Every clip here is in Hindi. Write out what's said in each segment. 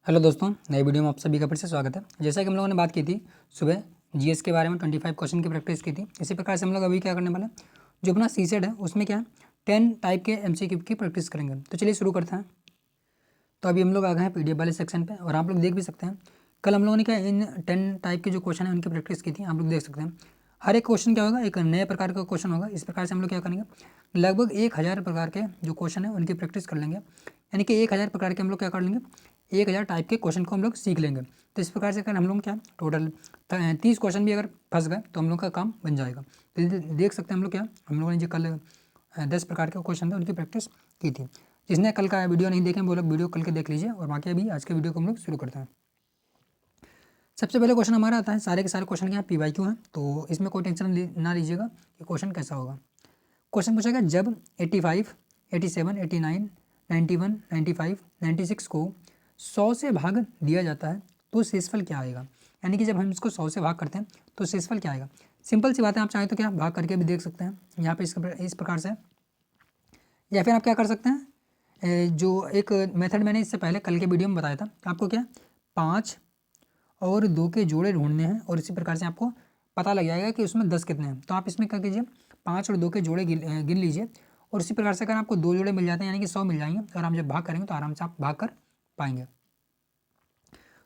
हेलो दोस्तों, नई वीडियो में आप सभी का फिर से स्वागत है। जैसा कि हम लोगों ने बात की थी सुबह जीएस के बारे में 25 क्वेश्चन की प्रैक्टिस की थी, इसी प्रकार से हम लोग अभी क्या करने वाले हैं, जो अपना सीसेट है उसमें क्या है 10 टाइप के एमसीक्यू की प्रैक्टिस करेंगे। तो चलिए शुरू करते हैं। तो अभी हम लोग आ गए हैं पीडीएफ वाले सेक्शन पे और आप लोग देख भी सकते हैं कल हम लोगों ने क्या इन 10 टाइप के जो क्वेश्चन है उनकी प्रैक्टिस की थी। आप लोग देख सकते हैं हर एक क्वेश्चन क्या होगा, एक नए प्रकार का क्वेश्चन होगा। इस प्रकार से हम लोग क्या करेंगे, लगभग 1000 प्रकार के जो क्वेश्चन है उनकी प्रैक्टिस कर लेंगे। यानी कि 1000 प्रकार के हम लोग क्या कर लेंगे, 1000 टाइप के क्वेश्चन को हम लोग सीख लेंगे। तो इस प्रकार से अगर हम लोग क्या टोटल 30 क्वेश्चन भी अगर फंस गए तो हम लोग का काम बन जाएगा। तो देख सकते हैं हम लोग क्या, हम लोगों ने जो कल 10 प्रकार के क्वेश्चन थे उनकी प्रैक्टिस की थी। जिसने कल का वीडियो नहीं देखे वो लोग वीडियो कल के देख लीजिए। और बाकी अभी आज के वीडियो को हम लोग शुरू करते हैं। सबसे पहले क्वेश्चन हमारा आता है, सारे के सारे क्वेश्चन क्या PYQ हैं, तो इसमें कोई टेंशन ना लीजिएगा कि क्वेश्चन कैसा होगा। क्वेश्चन पूछेगा जब 85, 87, 89, 91, 95, 96 को 100 से भाग दिया जाता है तो शेषफल क्या आएगा। यानी कि जब हम इसको 100 से भाग करते हैं तो शेषफल क्या आएगा। सिंपल सी बात है, आप चाहें तो क्या भाग करके भी देख सकते हैं यहाँ पे इस प्रकार से, या फिर आप क्या कर सकते हैं, जो एक मेथड मैंने इससे पहले कल के वीडियो में बताया था, आपको क्या 5 और 2 के जोड़े ढूंढने हैं और इसी प्रकार से आपको पता लग जाएगा कि उसमें 10 कितने हैं। तो आप इसमें क्या कीजिए, 5 और 2 के जोड़े गिन लीजिए और इसी प्रकार से अगर आपको 2 जोड़े मिल जाते हैं यानी कि 100 मिल जाएंगे और हम जब भाग करेंगे तो आराम से आप भाग कर पाएंगे।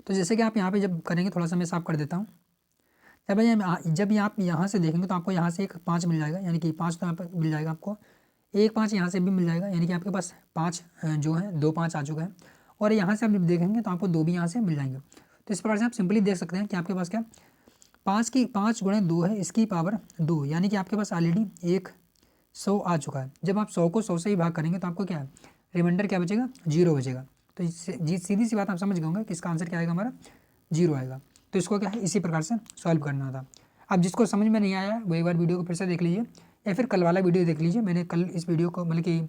तो जैसे कि आप यहाँ पे जब करेंगे, थोड़ा सा मैं साफ कर देता हूँ। जब आप यहाँ से देखेंगे तो आपको यहाँ से एक 5 मिल जाएगा, यानी कि 5 तो यहाँ पर मिल जाएगा आपको, एक 5 यहाँ से भी मिल जाएगा, यानी कि आपके पास 5 जो है 2 5 आ चुका है। और यहाँ से आप जब देखेंगे तो आपको 2 भी यहाँ से मिल जाएंगे। तो इस प्रकार से आप सिंपली देख सकते हैं कि आपके पास क्या 5 गुणे 2 है, इसकी पावर 2, यानी कि आपके पास ऑलरेडी 100 आ चुका है। जब आप 100 को 100 से ही भाग करेंगे तो आपको क्या है, रिमाइंडर क्या बचेगा, 0 बचेगा। तो सीधी सी बात आप समझ गए होंगे कि इसका आंसर क्या आएगा, हमारा 0 आएगा। तो इसको क्या है इसी प्रकार से सॉल्व करना था। अब जिसको समझ में नहीं आया वो एक बार वीडियो को फिर से देख लीजिए या फिर कल वाला वीडियो देख लीजिए। मैंने कल इस वीडियो को मतलब कि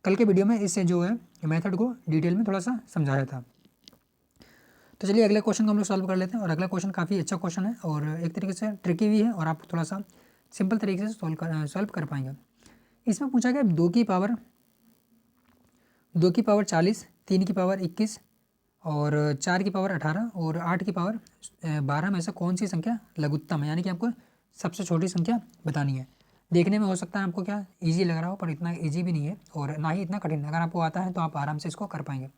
कल के वीडियो में इससे जो है मेथड को डिटेल में थोड़ा सा समझाया था। तो चलिए अगले क्वेश्चन को हम लोग सॉल्व कर लेते हैं। और अगला क्वेश्चन काफ़ी अच्छा क्वेश्चन है और एक तरीके से ट्रिकी भी है और आप थोड़ा सा सिंपल तरीके से सॉल्व कर पाएंगे। इसमें पूछा गया 2 की पावर 40, 3 की पावर 21 और 4 की पावर 18 और 8 की पावर 12 में से कौन सी संख्या लघुत्तम है। यानी कि आपको सबसे छोटी संख्या बतानी है। देखने में हो सकता है आपको क्या इजी लग रहा हो, पर इतना इजी भी नहीं है और ना ही इतना कठिन। अगर आपको आता है तो आप आराम से इसको कर पाएंगे।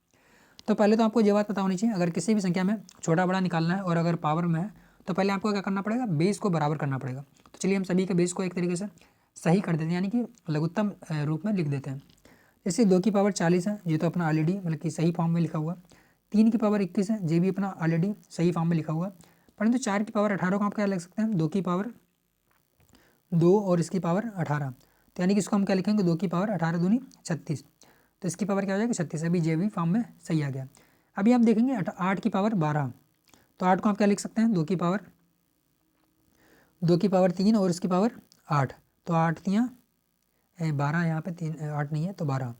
तो पहले तो आपको ये बात पता होनी चाहिए, अगर किसी भी संख्या में छोटा बड़ा निकालना है और अगर पावर में है तो पहले आपको क्या करना पड़ेगा, बेस को बराबर करना पड़ेगा। तो चलिए हम सभी के बेस को एक तरीके से सही कर देते हैं, यानी कि लघुत्तम रूप में लिख देते हैं। जैसे 2 की पावर 40 है, ये तो अपना ऑलरेडी मतलब कि सही फॉर्म में लिखा हुआ। 3 की पावर 21 है, ये भी अपना ऑलरेडी सही फॉर्म में लिखा हुआ। परंतु 4 की पावर 18 को आप क्या लिख सकते हैं, 2 की पावर 2 और इसकी पावर 18। तो यानी कि इसको हम क्या लिखेंगे, 2 की पावर 18 दूनी 36। तो इसकी पावर क्या हो जाएगी, 36। अभी ये भी फॉर्म में सही आ गया। अभी आप देखेंगे 8 की पावर 12, तो 8 को आप क्या लिख सकते हैं, 2 की पावर 3 और इसकी पावर 8। तो 8 तियाँ 12, यहाँ पे 3 8 नहीं है तो 12,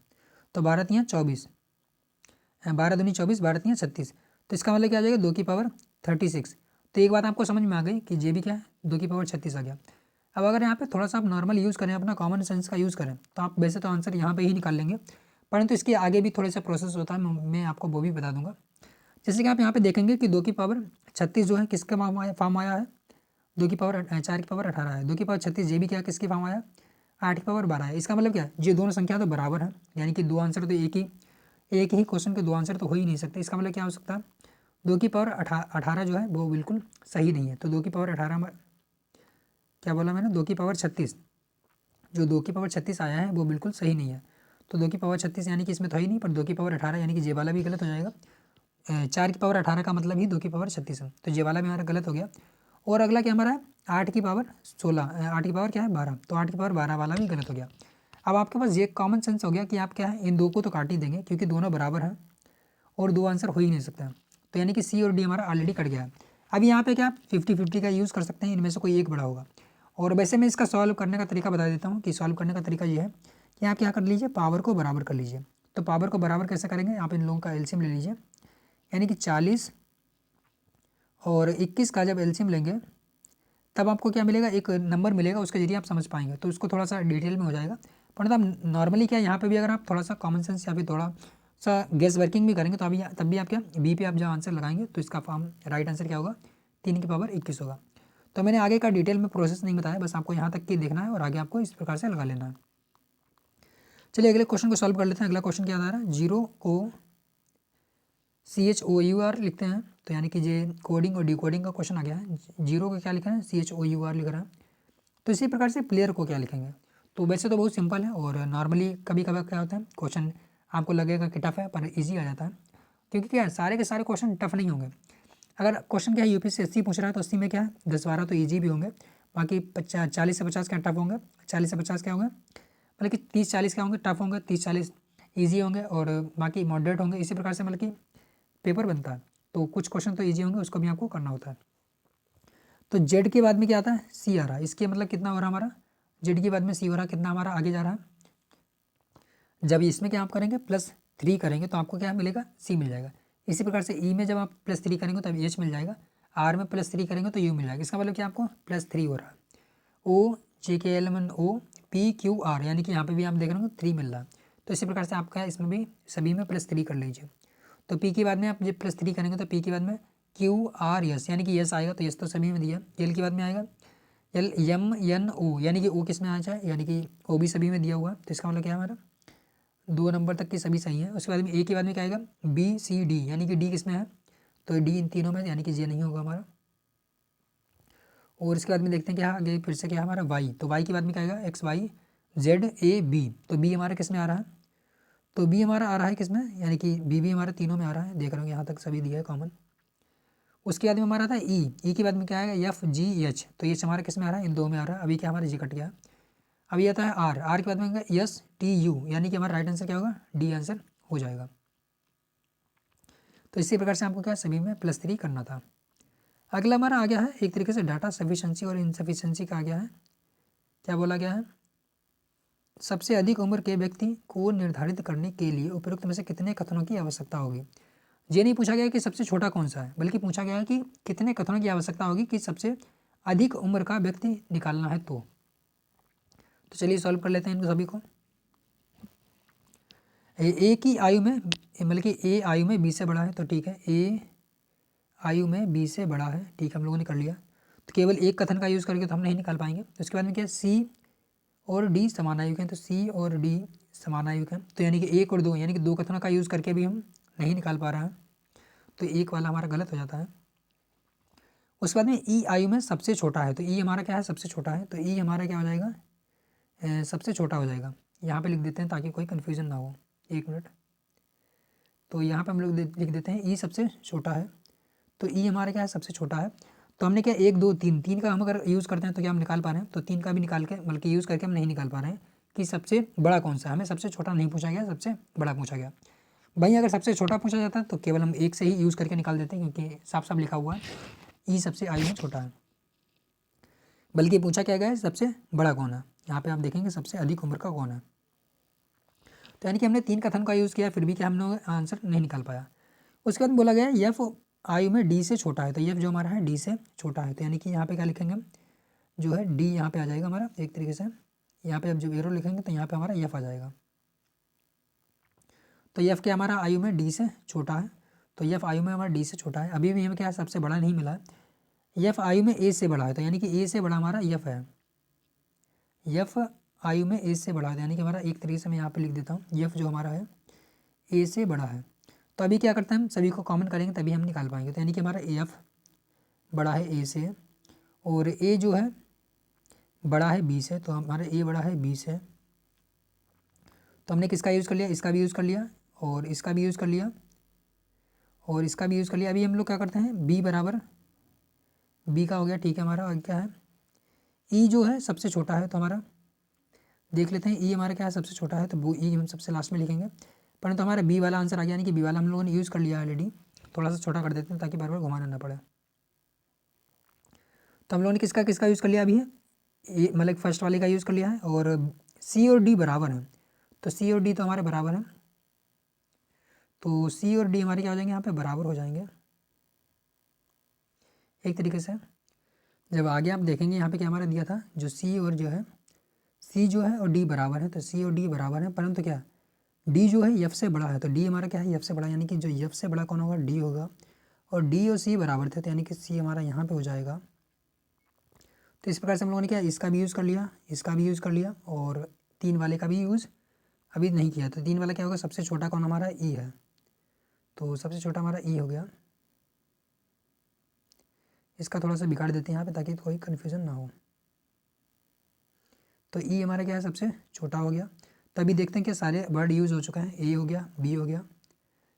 तो 12 तियाँ 24, 12 दूनी 24, 12 तियाँ 36। तो इसका मतलब क्या आ जाएगा, 2 की पावर 36। तो एक बात आपको समझ में आ गई कि ये भी क्या है, 2 की पावर 36 आ गया। अब अगर यहाँ पे थोड़ा सा आप नॉर्मल यूज़ करें, अपना कॉमन सेंस का यूज़ करें, तो आप वैसे तो आंसर यहाँ पे ही निकाल लेंगे, परंतु इसके आगे भी थोड़े सा प्रोसेस होता है, मैं आपको वो भी बता दूंगा। जैसे कि आप यहाँ पे देखेंगे कि 2 की पावर 36 जो है किसका फॉर्म आया है, 2 की पावर 4 की पावर 18 है, 2 की पावर 36 ये भी क्या किसकी फॉर्म आया, 8 की पावर 12 है। इसका मतलब क्या है, ये दोनों संख्या तो बराबर है, यानी कि दो आंसर तो एक ही क्वेश्चन के दो आंसर तो हो ही नहीं सकते। इसका मतलब क्या हो सकता है, 2 की पावर 18 जो है वो बिल्कुल सही नहीं है। तो 2 की पावर 18 में क्या बोला मैंने, 2 की पावर 36, जो 2 की पावर 36 आया है वो बिल्कुल सही नहीं है। तो 2 की पावर 36 यानी कि इसमें तो ही नहीं, पर 2 की पावर 18 यानी कि ये वाला भी गलत हो जाएगा। 4 की पावर 18 का मतलब ही 2 की पावर 36 है, तो ये वाला भी हमारा गलत हो गया। और अगला क्या हमारा है, 8 की पावर 16, 8 की पावर क्या है 12, तो 8 की पावर 12 वाला भी गलत हो गया। अब आपके पास ये कॉमन सेंस हो गया कि आप क्या है, इन दो को तो काट ही देंगे क्योंकि दोनों बराबर हैं और दो आंसर हो ही नहीं सकता। तो यानी कि सी और डी हमारा ऑलरेडी कट गया है। अब यहाँ पे क्या आप 50-50 का यूज़ कर सकते हैं, इनमें से कोई एक बड़ा होगा। और वैसे मैं इसका सॉल्व करने का तरीका बता देता हूँ कि सॉल्व करने का तरीका ये है कि आप क्या कर लीजिए, पावर को बराबर कर लीजिए। तो पावर को बराबर कैसे करेंगे, आप इन लोगों का एलसीएम ले लीजिए, यानी कि 40 और 21 का जब एलसीएम लेंगे तब आपको क्या मिलेगा, एक नंबर मिलेगा, उसके जरिए आप समझ पाएंगे। तो उसको थोड़ा सा डिटेल में हो जाएगा, परंतु आप नॉर्मली क्या यहाँ पे भी अगर आप थोड़ा सा कॉमन सेंस या फिर थोड़ा सा गेस वर्किंग भी करेंगे तो अभी तब भी आप क्या बी पे आप जब आंसर लगाएंगे तो इसका फॉर्म राइट आंसर क्या होगा 3 की पावर 21 होगा। तो मैंने आगे का डिटेल में प्रोसेस नहीं बताया, बस आपको यहाँ तक की देखना है और आगे आपको इस प्रकार से लगा लेना है। चलिए अगले क्वेश्चन को सॉल्व कर लेते हैं। अगला क्वेश्चन क्या आ रहा है, 0 को CHOUR लिखते हैं, तो यानी कि ये कोडिंग और डिकोडिंग का क्वेश्चन आ गया है। 0 को क्या लिखा है, CHOUR लिख रहा है। तो इसी प्रकार से प्लेयर को क्या लिखेंगे, तो वैसे तो बहुत सिंपल है और नॉर्मली कभी कभी क्या होता है क्वेश्चन आपको लगेगा कि टफ है पर इजी आ जाता है, क्योंकि क्या है सारे के सारे क्वेश्चन टफ नहीं होंगे। अगर क्वेश्चन क्या है यूपीएससी 80 पूछ रहा है तो 80 में क्या है 10-12 तो ईजी भी होंगे, बाकी 40 से 50 क्या टफ होंगे, 40 से 50 क्या होंगे मतलब कि 30-40 क्या होंगे टफ होंगे, 30-40 ईजी होंगे और बाकी मॉडरेट होंगे। इसी प्रकार से मतलब कि पेपर बनता है, तो कुछ क्वेश्चन तो ईजी होंगे उसको भी आपको करना होता है। तो जेड के बाद में क्या आता है सी आ रहा है, इसके मतलब कितना हो रहा है हमारा, जेड के बाद में सी हो रहा है, कितना हमारा आगे जा रहा है। जब इसमें क्या आप करेंगे +3 करेंगे तो आपको क्या मिलेगा सी मिल जाएगा। इसी प्रकार से ई में जब आप +3 करेंगे तो एच मिल जाएगा, आर में +3 करेंगे तो यू मिल जाएगा। इसका मतलब क्या आपको +3 हो रहा है। ओ JK L M N O PQR यानी कि यहाँ पे भी आप देख रहे हो 3 मिल रहा है। तो इसी प्रकार से आपका इसमें भी सभी में +3 कर लीजिए। तो पी के बाद में आप जब +3 करेंगे तो पी के बाद में QRS यानी कि यस आएगा, तो यस तो सभी में दिया। एल के बाद में आएगा LMNO यानी कि ओ किस में आ जाए, यानी कि ओ भी सभी में दिया हुआ है। तो इसका मतलब क्या है हमारा 2 नंबर तक की सभी सही है। उसके बाद में ए के बाद में क्या आएगा BCD यानी कि डी किस में है, तो डी इन तीनों में, यानी कि ये नहीं होगा हमारा। और इसके बाद में देखते हैं क्या आगे फिर से क्या है हमारा वाई, तो वाई के बाद में क्या आएगा XYZAB, तो बी हमारा किस में आ रहा है, तो बी हमारा आ रहा है किस में, यानी कि बी भी हमारे तीनों में आ रहा है, देख रहे हो यहाँ तक सभी दिया है कॉमन। उसके बाद में हमारा था ई के बाद में क्या आएगा FGH, तो ये हमारा किस में आ रहा है इन 2 में आ रहा है। अभी क्या हमारा जी कट गया। अभी आता है आर के बाद में STU यानी कि हमारा राइट आंसर क्या होगा डी आंसर हो जाएगा। तो इसी प्रकार से आपको क्या सभी में +3 करना था। अगला हमारा आ गया है एक तरीके से डाटा सफिशेंसी और इनसफिशेंसी का आ गया है। क्या बोला गया है, सबसे अधिक उम्र के व्यक्ति को निर्धारित करने के लिए उपयुक्त में से कितने कथनों की आवश्यकता होगी। ये नहीं पूछा गया कि सबसे छोटा कौन सा है, बल्कि पूछा गया है कि कितने कथनों की आवश्यकता होगी कि सबसे अधिक उम्र का व्यक्ति निकालना है। तो चलिए सॉल्व कर लेते हैं इनको सभी को। ए की आयु में मतलब कि ए आयु में 20 से बड़ा है, तो ठीक है ए आयु में 20 से बड़ा है, ठीक है हम लोगों ने कर लिया। तो केवल एक कथन का यूज़ करके तो हम नहीं निकाल पाएंगे। उसके बाद में क्या सी और डी समान आयु के हैं, तो सी और डी समान आयु के हैं, तो यानी कि 1 और 2 यानी कि 2 कथनों का यूज़ करके भी हम नहीं निकाल पा रहे हैं, तो एक वाला हमारा गलत हो जाता है। उसके बाद में ई आयु में सबसे छोटा है, तो ई हमारा क्या है सबसे छोटा है, तो ई हमारा क्या हो जाएगा सबसे छोटा हो जाएगा। यहाँ पे लिख देते हैं ताकि कोई कन्फ्यूज़न ना हो, 1 मिनट। तो यहाँ पे हम लोग लिख देते हैं ई सबसे छोटा है, तो ई हमारा क्या है सबसे छोटा है। तो हमने क्या 1 2 3 का हम अगर यूज़ करते हैं तो क्या हम निकाल पा रहे हैं, तो 3 का भी निकाल के बल्कि यूज़ करके हम नहीं निकाल पा रहे हैं कि सबसे बड़ा कौन सा है। हमें सबसे छोटा नहीं पूछा गया, सबसे बड़ा पूछा गया। भाई अगर सबसे छोटा पूछा जाता है तो केवल हम 1 से ही यूज़ करके निकाल देते हैं, क्योंकि साफ साफ लिखा हुआ है ई सबसे आयु में छोटा है। बल्कि पूछा क्या गया है सबसे बड़ा कौन है, यहाँ पे आप देखेंगे सबसे अधिक उम्र का कौन है। तो यानी कि हमने 3 कथन का यूज़ किया फिर भी क्या हम लोग आंसर नहीं निकाल पाया। उसके बाद बोला गया एफ आयु में डी से छोटा है, तो एफ जो हमारा है डी से छोटा है, तो यानी कि यहाँ पे क्या लिखेंगे हम जो है डी यहाँ पे आ जाएगा हमारा एक तरीके से। यहाँ पे अब जब एरो लिखेंगे तो यहाँ पे हमारा एफ आ जाएगा। तो एफ क्या हमारा आयु में डी से छोटा है, तो एफ आयु में हमारा डी से छोटा है। अभी भी हमें क्या सबसे बड़ा नहीं मिला है। एफ आयु में ए से बड़ा है, तो यानी कि ए से बड़ा हमारा एफ है। एफ आयु में ए से बड़ा है, यानी कि हमारा एक तरीके से मैं यहाँ पे लिख देता हूँ एफ जो हमारा है ए से बड़ा है। तो अभी क्या करते हैं हम सभी को कॉमन करेंगे तभी हम निकाल पाएंगे। तो यानी कि हमारा एफ बड़ा है ए से और ए जो है बड़ा है बी से, तो हमारा ए बड़ा है बी से। तो हमने किसका यूज़ कर लिया, इसका भी यूज़ कर लिया और इसका भी यूज़ कर लिया और इसका भी यूज़ कर लिया। अभी हम लोग क्या करते हैं बी बराबर बी का हो गया, ठीक है। हमारा आगे क्या है ई जो है सबसे छोटा है, तो हमारा देख लेते हैं ई हमारा क्या है सबसे छोटा है, तो वो ई हम सबसे लास्ट में लिखेंगे। परंतु हमारा बी वाला आंसर आ गया, यानी कि बी वाला हम लोगों ने यूज़ कर लिया ऑलरेडी। थोड़ा सा छोटा कर देते हैं ताकि बार बार घुमाना ना पड़े। तो हम लोगों ने किसका किसका यूज़ कर लिया अभी है ए मतलब फर्स्ट वाले का यूज़ कर लिया है और सी और डी बराबर है, तो सी और डी तो हमारे बराबर है, तो सी और डी हमारे क्या हो जाएंगे यहाँ पे बराबर हो जाएंगे एक तरीके से। जब आगे आप देखेंगे यहाँ पे क्या हमारा दिया था जो सी और जो है सी जो है और डी बराबर है, तो सी और डी बराबर है, परंतु क्या डी जो है एफ से बड़ा है, तो डी हमारा क्या है, एफ से बड़ा, यानी कि जो एफ से बड़ा कौन होगा, डी होगा। और डी और सी बराबर थे, तो यानी कि सी हमारा यहाँ पे हो जाएगा। तो इस प्रकार से हम लोगों ने क्या, इसका भी यूज़ कर लिया, इसका भी यूज़ कर लिया, और 3 वाले का भी यूज़ अभी नहीं किया। तो 3 वाला क्या होगा, सबसे छोटा कौन हमारा, ई है, तो सबसे छोटा हमारा ई हो गया। इसका थोड़ा सा बिगाड़ देते हैं यहाँ पे ताकि कोई कन्फ्यूज़न ना हो। तो ई हमारा क्या है, सबसे छोटा हो गया। तभी देखते हैं कि सारे वर्ड यूज़ हो चुके हैं। ए हो गया, बी हो गया,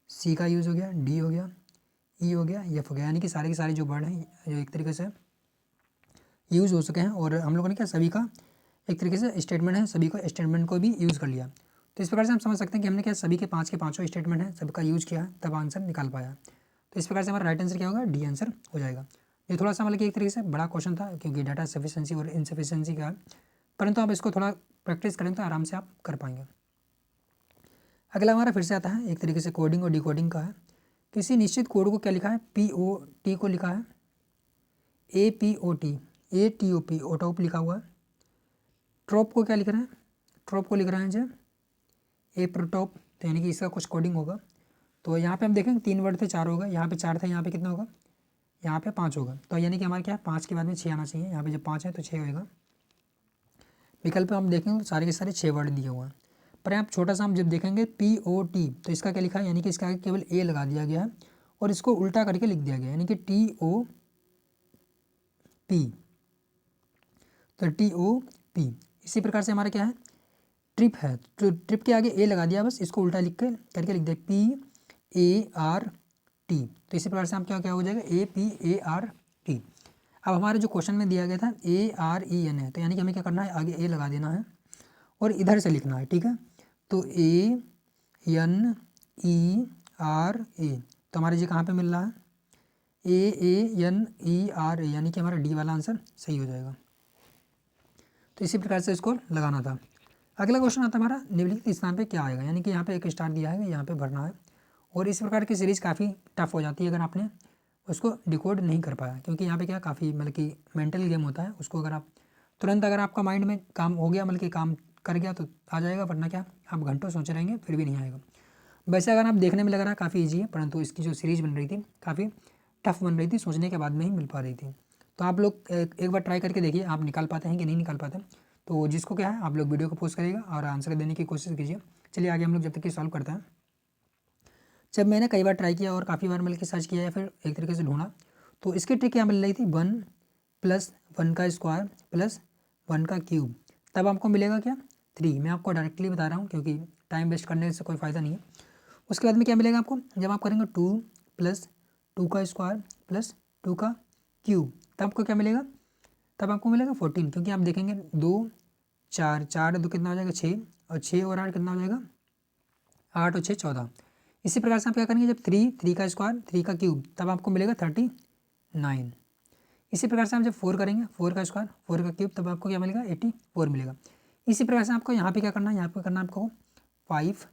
सी का यूज़ हो गया, डी हो गया, ई हो गया, एफ हो गया, यानी कि सारे के सारे जो वर्ड हैं जो एक तरीके से यूज़ हो चुके हैं। और हम लोगों ने क्या, सभी का एक तरीके से स्टेटमेंट है, सभी को स्टेटमेंट को भी यूज़ कर लिया। तो इस प्रकार से हम समझ सकते हैं कि हमने क्या, सभी के पाँचों स्टेटमेंट हैं, सबका यूज़ किया, तब आंसर निकाल पाया। तो इस प्रकार से हमारा राइट आंसर क्या होगा, डी आंसर हो जाएगा। ये थोड़ा सा मतलब कि एक तरीके से बड़ा क्वेश्चन था, क्योंकि डाटा सफिशिएंसी और इनसफिशिएंसी का है, परंतु आप इसको थोड़ा प्रैक्टिस करें तो आराम से आप कर पाएंगे। अगला हमारा फिर से आता है, एक तरीके से कोडिंग और डिकोडिंग का है। किसी निश्चित कोड को क्या लिखा है, POT को लिखा है APOT, ATOP, ओटोप लिखा हुआ है। ट्रॉप को क्या लिख रहे हैं, ट्रॉप को लिख रहे हैं जो एप्रोटॉप, तो यानी कि इसका कुछ कोडिंग होगा। तो यहाँ पे हम देखेंगे 3 वर्ड थे, 4 होगा, यहाँ पे 4 थे, यहाँ पे कितना होगा, यहाँ पे 5 होगा। तो यानी कि हमारे क्या, 5 के बाद में 6 आना चाहिए, यहाँ पे जब 5 है तो 6 होगा। विकल्प हम देखेंगे तो सारे के सारे 6 वर्ड दिए हुए हैं। पर यहाँ छोटा सा हम जब देखेंगे POT, तो इसका क्या लिखा है, यानी कि इसका आगे केवल ए लगा दिया गया है और इसको उल्टा करके लिख दिया गया है, यानी कि TOP, तो TOP। इसी प्रकार से हमारा क्या है, ट्रिप है, तो ट्रिप के आगे ए लगा दिया, बस इसको उल्टा लिख के करके लिख दिया PART। तो इसी प्रकार से हम क्या क्या हो जाएगा, APART। अब हमारे जो क्वेश्चन में दिया गया था AREN है, तो यानी कि हमें क्या करना है, आगे ए लगा देना है और इधर से लिखना है, ठीक है। तो ANERA, तो हमारे जी कहाँ पे मिल रहा है, AANERA, यानी कि हमारा डी वाला आंसर सही हो जाएगा। तो इसी प्रकार से इसको लगाना था। अगला क्वेश्चन आता है हमारा, निम्नलिखित स्थान पे क्या आएगा, यानी कि यहाँ पे एक स्टार दिया है, यहाँ पे भरना है। और इस प्रकार की सीरीज़ काफ़ी टफ हो जाती है अगर आपने उसको डिकोड नहीं कर पाया, क्योंकि यहाँ पे क्या काफ़ी मतलब कि मेंटल गेम होता है। उसको अगर आप तुरंत, अगर आपका माइंड में काम हो गया, मतलब कि काम कर गया तो आ जाएगा, वरना क्या आप घंटों सोच रहेंगे फिर भी नहीं आएगा। वैसे अगर आप देखने में लग रहा है काफ़ी ईजी है, परंतु इसकी जो सीरीज़ बन रही थी काफ़ी टफ बन रही थी, सोचने के बाद में ही मिल पा रही थी। तो आप लोग एक बार ट्राई करके देखिए, आप निकाल पाते हैं कि नहीं निकाल पाते। तो जिसको क्या है, आप लोग वीडियो को पोस्ट करिएगा और आंसर देने की कोशिश कीजिए। चलिए आगे हम लोग जब तक कि सॉल्व करते हैं। जब मैंने कई बार ट्राई किया और काफ़ी बार मतलब कि सर्च किया या फिर एक तरीके से ढूंढा, तो इसकी ट्रिक क्या मिल रही थी, 1 + 1 का स्क्वायर + 1 का क्यूब, तब आपको मिलेगा क्या, 3। मैं आपको डायरेक्टली बता रहा हूँ क्योंकि टाइम वेस्ट करने से कोई फ़ायदा नहीं है। उसके बाद में क्या मिलेगा आपको, जब आप करेंगे 2 + 2 का स्क्वायर + 2 का क्यूब, तब आपको क्या मिलेगा, तब आपको मिलेगा 14, क्योंकि आप देखेंगे 2 4 4 2 कितना हो जाएगा 6, और 6 और 8 कितना हो जाएगा 8 और 6 14। इसी प्रकार से आप क्या करेंगे, जब 3 का स्क्वायर 3 का क्यूब, तब आपको मिलेगा 39। इसी प्रकार से आप जब 4 करेंगे, 4 का स्क्वायर 4 का क्यूब, तब आपको क्या मिलेगा 84 मिलेगा। इसी प्रकार से आपको यहाँ पे क्या करना है, यहाँ पे करना है आपको 5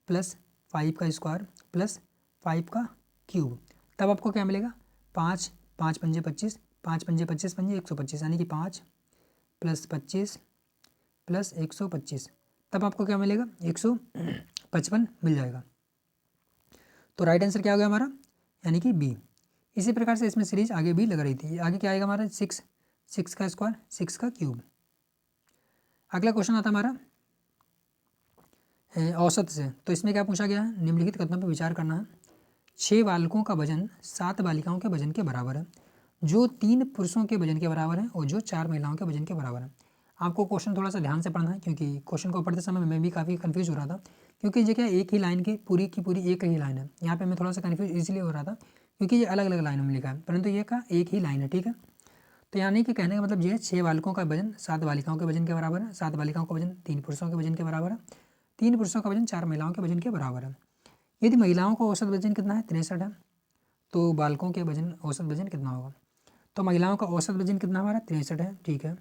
+ 5 का स्क्वायर + 5 का क्यूब, तब आपको क्या मिलेगा 5 5 पंजे 25, 5 पंजे 25 पंजे 125, यानी कि 5 + 25 + 125, तब आपको क्या मिलेगा 155 मिल जाएगा। तो राइट आंसर क्या हो गया हमारा, यानी कि बी। इसी प्रकार से इसमें सीरीज आगे भी लग रही थी। आगे क्या आएगा हमारा 6 का स्क्वायर 6 का क्यूब। अगला क्वेश्चन आता हमारा औसत से। तो इसमें क्या पूछा गया है, निम्नलिखित कथनों पर विचार करना है। 6 बालकों का वजन 7 बालिकाओं के वजन के बराबर है, जो 3 पुरुषों के वजन के बराबर है और जो 4 महिलाओं के वजन के बराबर है। आपको क्वेश्चन थोड़ा सा ध्यान से पढ़ना है, क्योंकि क्वेश्चन को पढ़ते समय मैं भी काफ़ी कंफ्यूज हो रहा था, क्योंकि ये क्या एक ही लाइन की पूरी एक ही लाइन है। यहाँ पे मैं थोड़ा सा कंफ्यूज इसलिए हो रहा था क्योंकि ये अलग अलग लाइनों में लिखा है, परंतु ये का एक ही लाइन है, ठीक है। तो यानी कि कहने का मतलब ये है 6 बालकों का वजन 7 बालिकाओं के वजन के बराबर है, 7 बालिकाओं का वजन 3 पुरुषों के वजन के बराबर है, 3 पुरुषों का वजन 4 महिलाओं के वजन के बराबर है। यदि महिलाओं का औसत वजन कितना है 63 है, तो बालकों के वजन औसत वजन कितना होगा। तो महिलाओं का औसत वजन कितना हमारा 63 है, ठीक है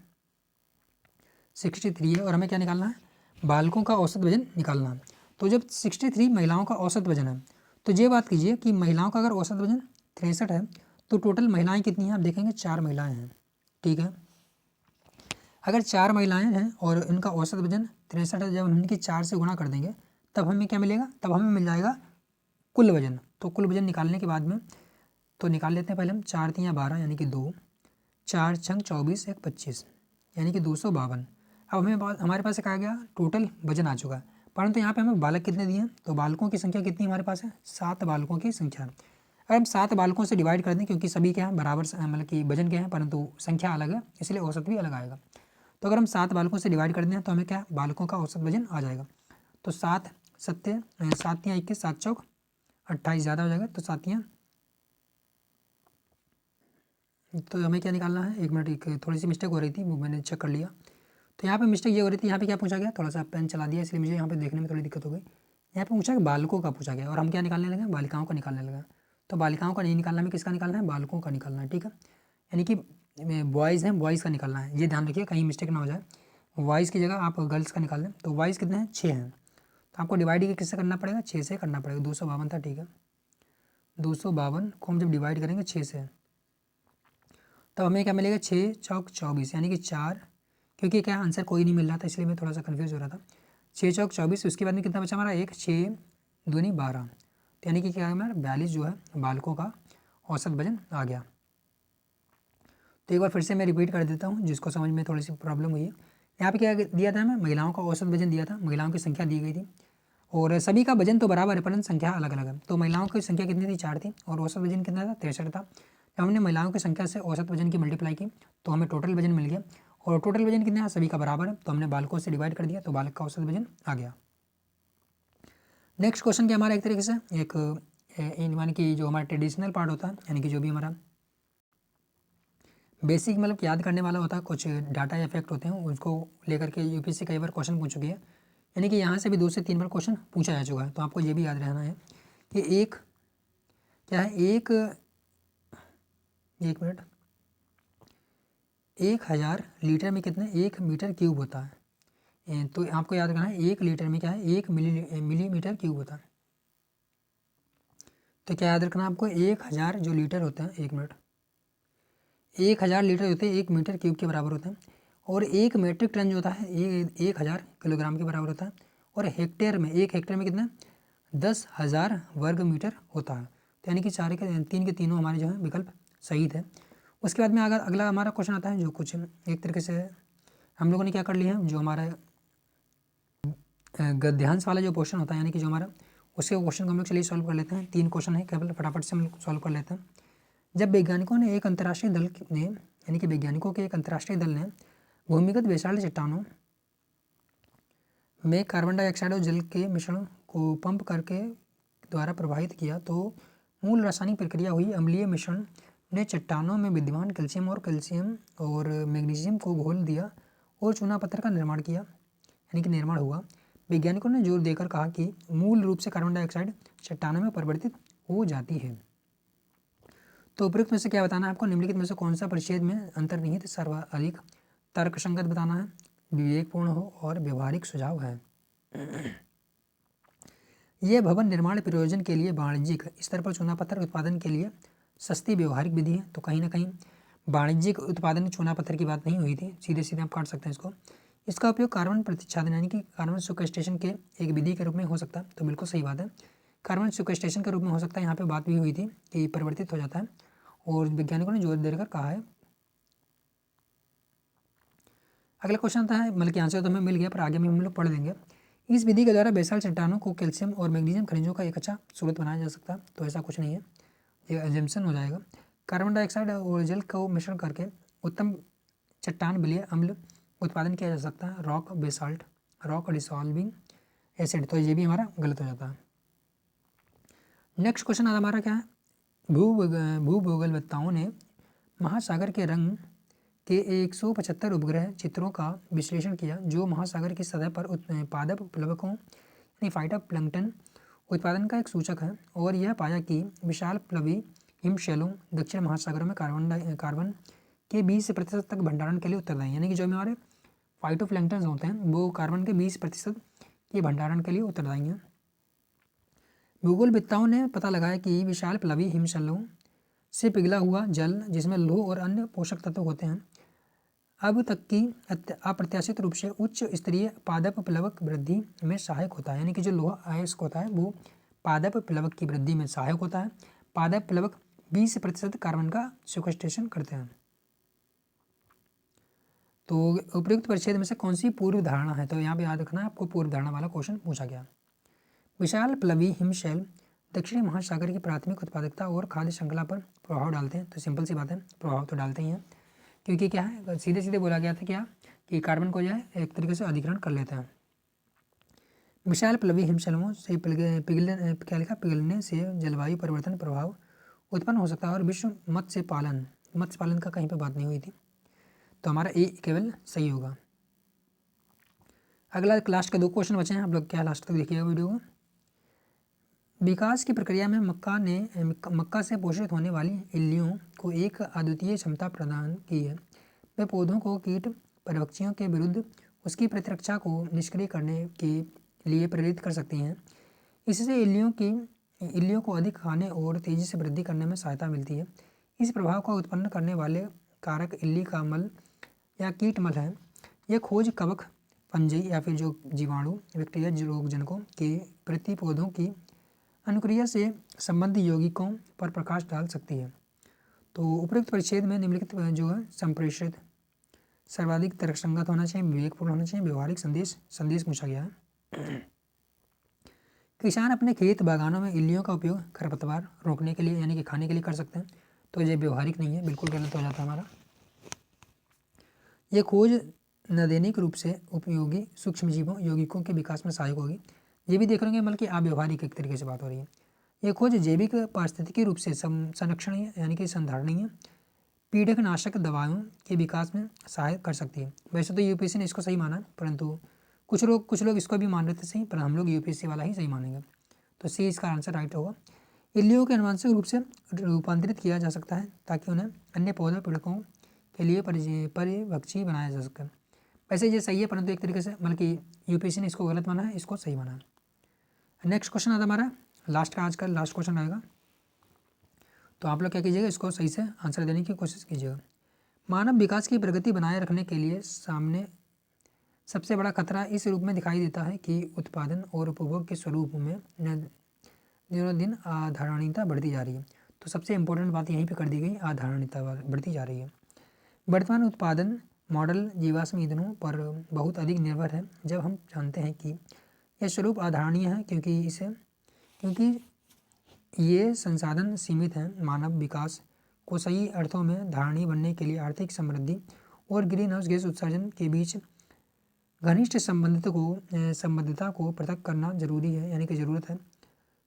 63 है, और हमें क्या निकालना है, बालकों का औसत वजन निकालना है। तो जब 63 महिलाओं का औसत वजन है, तो ये बात कीजिए कि महिलाओं का अगर औसत वजन 63 है, तो टोटल महिलाएं कितनी हैं, आप देखेंगे 4 महिलाएं हैं, ठीक है। अगर 4 महिलाएं हैं और इनका औसत वजन 63 है, जब हम इनकी 4 से गुणा कर देंगे तब हमें क्या मिलेगा, तब हमें मिल जाएगा कुल वजन। तो कुल वजन निकालने के बाद में तो निकाल लेते हैं पहले हम। 4 तियाँ 12 यानी कि 2, 4 छंग 24, 1 25 यानी कि 252। अब हमारे पास एक आ गया टोटल वजन आ चुका है, परंतु यहाँ पे हमें बालक कितने दिए हैं, तो बालकों की संख्या कितनी हमारे पास है, 7 बालकों की संख्या। अगर हम 7 बालकों से डिवाइड कर दें, क्योंकि सभी क्या है बराबर मतलब कि वजन क्या है परंतु संख्या अलग है, इसलिए औसत भी अलग आएगा। तो अगर हम 7 बालकों से डिवाइड कर दें तो हमें क्या बालकों का औसत वजन आ जाएगा। तो 7 7 21, 7 चौक 28 ज़्यादा हो जाएगा, तो 7 तो हमें क्या निकालना है, 1 मिनट, एक थोड़ी सी मिस्टेक हो रही थी वो मैंने चेक कर लिया। तो यहाँ पे मिस्टेक ये हो रही थी, यहाँ पे क्या पूछा गया, थोड़ा सा पेन चला दिया इसलिए मुझे यहाँ पे देखने में थोड़ी दिक्कत हो गई। यहाँ पे पूछा कि बालकों का पूछा गया और हम क्या निकालने लगे, बालिकाओं का निकालने लगे। तो बालिकाओं का नहीं निकालना, हमें किसका निकालना है, बालकों का निकालना है, ठीक है। यानी कि बॉयज़ हैं, बॉयज़ का निकालना है, ये ध्यान रखिए कहीं मिस्टेक ना हो जाए। बॉयज़ की जगह आप गर्ल्स का निकाल लें। तो बॉयज़ कितने हैं, 6 हैं। तो आपको डिवाइड किससे करना पड़ेगा, 6 से करना पड़ेगा। 252 था, ठीक है। 252 को हम जब डिवाइड करेंगे 6 से, तब हमें क्या मिलेगा, 6 चौक 24 यानी कि 4, क्योंकि क्या आंसर कोई नहीं मिल रहा था इसलिए मैं थोड़ा सा कन्फ्यूज़ हो रहा था। 6 चौक 24, उसके बाद में कितना बचा हमारा, 1, 6 दूनी 12, तो यानी कि क्या है हमारा 42 जो है बालकों का औसत वजन आ गया। तो एक बार फिर से मैं रिपीट कर देता हूँ, जिसको समझ में थोड़ी सी प्रॉब्लम हुई है। यहाँ पे क्या दिया था हमें, महिलाओं का औसत वजन दिया था, महिलाओं की संख्या दी गई थी और सभी का वजन तो बराबर है परंतु संख्या अलग अलग है। तो महिलाओं की संख्या कितनी थी, 4 थी और औसत वजन कितना था, 63 था। जब हमने महिलाओं की संख्या से औसत वजन की मल्टीप्लाई की तो हमें टोटल वजन मिल गया और टोटल वजन कितना है, सभी का बराबर है, तो हमने बालकों से डिवाइड कर दिया तो बालक का औसत वजन आ गया। नेक्स्ट क्वेश्चन क्या हमारा, एक तरीके से एक यानी कि जो हमारा ट्रेडिशनल पार्ट होता है, यानी कि जो भी हमारा बेसिक मतलब याद करने वाला होता है, कुछ डाटा इफेक्ट होते हैं उसको लेकर के यूपीएससी कई बार क्वेश्चन पूछ चुकी है। यानी कि यहाँ से भी 2 से 3 बार क्वेश्चन पूछा जा चुका है। तो आपको ये भी याद रहना है कि एक क्या है, एक मिनट, 1000 लीटर में कितने 1 मीटर क्यूब होता है। तो आपको याद करना है 1 लीटर में क्या है, 1 मिलीमीटर क्यूब होता है। तो क्या याद रखना आपको, 1000 जो लीटर होते हैं, 1 मिनट, 1000 लीटर होते हैं 1 मीटर क्यूब के बराबर होते हैं और 1 मीट्रिक टन जो होता है ये 1000 किलोग्राम के बराबर होता है और हेक्टेयर में, 1 हेक्टेयर में कितना 10,000 वर्ग मीटर होता है। तो यानी कि 3 के तीनों हमारे जो है विकल्प सही थे। उसके बाद में अगला हमारा क्वेश्चन आता है जो कुछ एक तरीके से हम लोगों ने क्या कर लिया है, जो हमारा गद्यांश वाला जो क्वेश्चन होता है, यानी कि जो हमारा उसके क्वेश्चन को हम लोग चलिए सॉल्व कर लेते हैं। 3 क्वेश्चन है, केवल फटाफट से हम लोग सॉल्व कर लेते हैं। जब वैज्ञानिकों ने एक अंतर्राष्ट्रीय दल ने, यानी कि वैज्ञानिकों के एक अंतर्राष्ट्रीय दल ने भूमिगत बेसाल्ट चट्टानों में कार्बन डाइऑक्साइड और जल के मिश्रण को पंप करके द्वारा प्रभावित किया तो मूल रासायनिक प्रक्रिया हुई, अम्लीय मिश्रण ने चट्टानों में विद्यमान कैल्शियम और मैग्नीशियम को घोल दिया और चूना पत्थर का निर्माण किया, यानी कि निर्माण हुआ। वैज्ञानिकों ने जोर देकर कहा कि मूल रूप से कार्बन डाइऑक्साइड चट्टानों में परिवर्तित हो जाती है। तो उपयुक्त में से क्या बताना है आपको, निम्नलिखित में से कौन सा परिच्छेद में अंतर्निहित सर्वाधिक तर्कसंगत बताना है, विवेकपूर्ण हो और व्यवहारिक सुझाव है। यह भवन निर्माण प्रयोजन के लिए वाणिज्यिक स्तर पर चूना पत्थर उत्पादन के लिए सस्ती व्यवहारिक विधि है। तो कहीं ना कहीं वाणिज्यिक उत्पादन चूना पत्थर की बात नहीं हुई थी, सीधे सीधे आप काट सकते हैं इसको। इसका उपयोग कार्बन प्रतिच्छादन यानी कि कार्बन सिक्वेस्ट्रेशन के एक विधि के रूप में हो सकता है, तो बिल्कुल सही बात है, कार्बन सिक्वेस्ट्रेशन के रूप में हो सकता है। यहाँ पे बात भी हुई थी कि परिवर्तित हो जाता है और वैज्ञानिकों ने जोर देकर कहा है। अगला क्वेश्चन आता है, मतलब कि आंसर तो हमें मिल गया पर आगे में हम लोग पढ़ लेंगे। इस विधि के द्वारा बेसाल्ट चट्टानों को कैल्शियम और मैग्नीशियम खनिजों का एक अच्छा स्रोत बनाया जा सकता है, तो ऐसा कुछ नहीं है, ये एजम्पशन हो जाएगा। कार्बन डाइऑक्साइड और जल को मिश्रण करके उत्तम चट्टान बलीय अम्ल उत्पादन किया जा सकता है, रॉक डिसॉल्विंग एसिड, तो ये भी हमारा गलत हो जाता है। नेक्स्ट क्वेश्चन आता हमारा क्या है, भूगोलवेत्ताओं ने महासागर के रंग के 175 उपग्रह चित्रों का विश्लेषण किया जो महासागर की सतह पर पादप प्लवकों यानी फाइटोप्लैंक्टन उत्पादन का एक सूचक है और यह पाया कि विशाल प्लवी हिमशैलों दक्षिण महासागरों में कार्बन के 20% तक भंडारण के लिए उत्तरदायी, यानी कि जो हमारे फाइटोप्लैंक्टन होते हैं वो कार्बन के 20% के भंडारण के लिए उत्तरदायी हैं। भूगोलवेत्ताओं ने पता लगाया कि विशाल प्लवी हिमशैलों से पिघला हुआ जल जिसमें लौह और अन्य पोषक तत्व होते हैं अब तक की अप्रत्याशित रूप से उच्च स्तरीय पादप प्लवक वृद्धि में सहायक होता है। यानी कि जो लोहा अयस्क होता है वो पादप प्लवक की वृद्धि में सहायक होता है। पादप प्लवक 20% कार्बन का सिक्वेस्ट्रेशन करते हैं। तो उपयुक्त परिच्छेद में से कौन सी पूर्व धारणा है? तो यहाँ पे याद रखना है आपको, पूर्व धारणा वाला क्वेश्चन पूछा गया। विशाल प्लवी हिमशैल दक्षिणी महासागर की प्राथमिक उत्पादकता और खाद्य श्रृंखला पर प्रभाव डालते हैं। तो सिंपल सी बात है, प्रभाव तो डालते ही हैं, क्योंकि क्या है, सीधे सीधे बोला गया था क्या कि कार्बन को जो है एक तरीके से अधिग्रहण कर लेते हैं। विशाल प्लवी हिमशैलों से पिघलने से जलवायु परिवर्तन प्रभाव उत्पन्न हो सकता है। और विश्व मत्स्य पालन का कहीं पर बात नहीं हुई थी, तो हमारा ए केवल सही होगा। अगला लास्ट के 2 क्वेश्चन बचे हैं, आप लोग क्या लास्ट तक देखिएगा वीडियो को। विकास की प्रक्रिया में मक्का से पोषित होने वाली इल्लियों को एक अद्वितीय क्षमता प्रदान की है। वे पौधों को कीट परभक्षियों के विरुद्ध उसकी प्रतिरक्षा को निष्क्रिय करने के लिए प्रेरित कर सकती हैं। इससे इल्लियों को अधिक खाने और तेजी से वृद्धि करने में सहायता मिलती है। इस प्रभाव को उत्पन्न करने वाले कारक इल्ली का मल या कीट मल है। यह खोज कवक, फंजी या फिर जो जीवाणु, बैक्टीरिया, रोगजनकों के प्रति पौधों की अनुक्रिया से संबंधित यौगिकों पर प्रकाश डाल सकती है। तो उपयुक्त परिच्छेद में निम्नलिखित जो है संप्रेषित सर्वाधिक तर्कसंगत होना चाहिए, विवेकपूर्ण होना चाहिए, व्यवहारिक संदेश पूछा गया है। किसान अपने खेत बागानों में इल्लियों का उपयोग खरपतवार रोकने के लिए यानी कि खाने के लिए कर सकते हैं। तो ये व्यवहारिक नहीं है, बिल्कुल गलत हो जाता है हमारा। यह खोज नदैनिक रूप से उपयोगी सूक्ष्मजीवों यौगिकों के विकास में सहायक होगी। ये भी देख रहे हैं बल्कि अव्यवहारिक एक तरीके से बात हो रही है। यह खोज जैविक पारिस्थितिकी रूप से संरक्षणीय यानी कि संधारणीय पीड़कनाशक दवाओं के विकास में सहायता कर सकती है। वैसे तो यूपीएससी ने इसको सही माना, परंतु कुछ लोग इसको भी मान रहे थे सही, पर हम लोग यूपीएससी वाला ही सही मानेंगे। तो सी इसका आंसर राइट होगा। इल्लियों के आनुवंशिक रूप से रूपांतरित किया जा सकता है ताकि उन्हें अन्य पौधा पीड़कों के लिए परिभक्षी बनाया जा सके। वैसे ये सही है, परंतु एक तरीके से बल्कि यूपीएससी ने इसको गलत माना है, इसको सही माना है। नेक्स्ट क्वेश्चन आता हमारा लास्ट का, आज का लास्ट क्वेश्चन आएगा। तो आप लोग क्या कीजिएगा, इसको सही से आंसर देने की कोशिश कीजिएगा। मानव विकास की प्रगति बनाए रखने के लिए सामने सबसे बड़ा खतरा इस रूप में दिखाई देता है कि उत्पादन और उपभोग के स्वरूप में दिनों दिन अधारणीयता बढ़ती जा रही है। तो सबसे इंपॉर्टेंट बात यहीं पे कर दी गई, अधारणीयता बढ़ती जा रही है। वर्तमान उत्पादन मॉडल जीवाश्म ईंधनों पर बहुत अधिक निर्भर है। जब हम जानते हैं कि यह स्वरूप अधारणीय है क्योंकि ये संसाधन सीमित हैं, मानव विकास को सही अर्थों में धारणीय बनने के लिए आर्थिक समृद्धि और ग्रीन हाउस गैस उत्सर्जन के बीच घनिष्ठ संबद्धता को पृथक करना जरूरी है, यानी कि ज़रूरत है।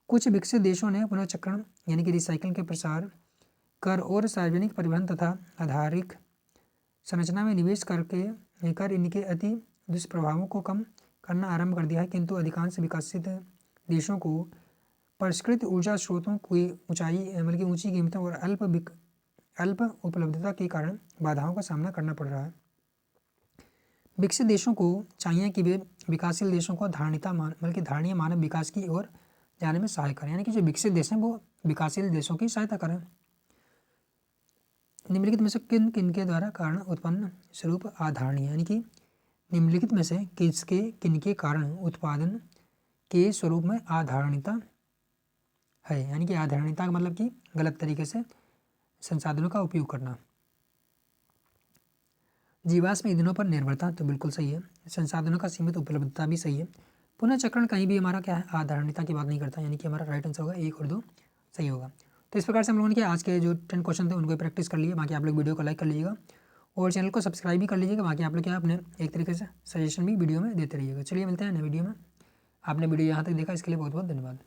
कुछ विकसित देशों ने पुनर्चक्रण यानी कि रिसाइकिल के प्रसार कर और सार्वजनिक परिवहन तथा आधारिक संरचना में निवेश कर इनके अति दुष्प्रभावों को कम करना आरंभ कर दिया है, किंतु अधिकांश विकसित देशों को परिष्कृत ऊर्जा स्रोतों की ऊंची कीमतों और अल्प उपलब्धता के कारण बाधाओं का सामना करना पड़ रहा है। विकसित देशों को चाहिए कि वे विकासशील देशों को धारणीय मानव विकास की ओर जाने में सहायता करें, यानी कि जो विकसित देश हैं वो विकासशील देशों की सहायता करें। निम्नलिखित में से किन के द्वारा कारण उत्पन्न स्वरूप अधारणीय, यानी कि निम्नलिखित में से किन के कारण उत्पादन के स्वरूप में अधारणीयता है, यानी कि अधारणीयता का मतलब कि गलत तरीके से संसाधनों का उपयोग करना। जीवाश्म ईंधनों पर निर्भरता तो बिल्कुल सही है। संसाधनों का सीमित उपलब्धता भी सही है। पुनर्चक्रण कहीं भी हमारा क्या है, अधारणीयता की बात नहीं करता, यानी कि हमारा राइट आंसर होगा 1 और 2 सही होगा। तो इस प्रकार से हम लोगों ने आज के जो 10 क्वेश्चन थे उनको प्रैक्टिस कर लिए। बाकी आप लोग वीडियो को लाइक कर लीजिएगा और चैनल को सब्सक्राइब भी कर लीजिएगा। बाकी आप लोग क्या अपने एक तरीके से सजेशन भी वीडियो में देते रहिएगा। चलिए मिलते हैं नए वीडियो में। आपने वीडियो यहाँ तक देखा इसके लिए बहुत बहुत धन्यवाद।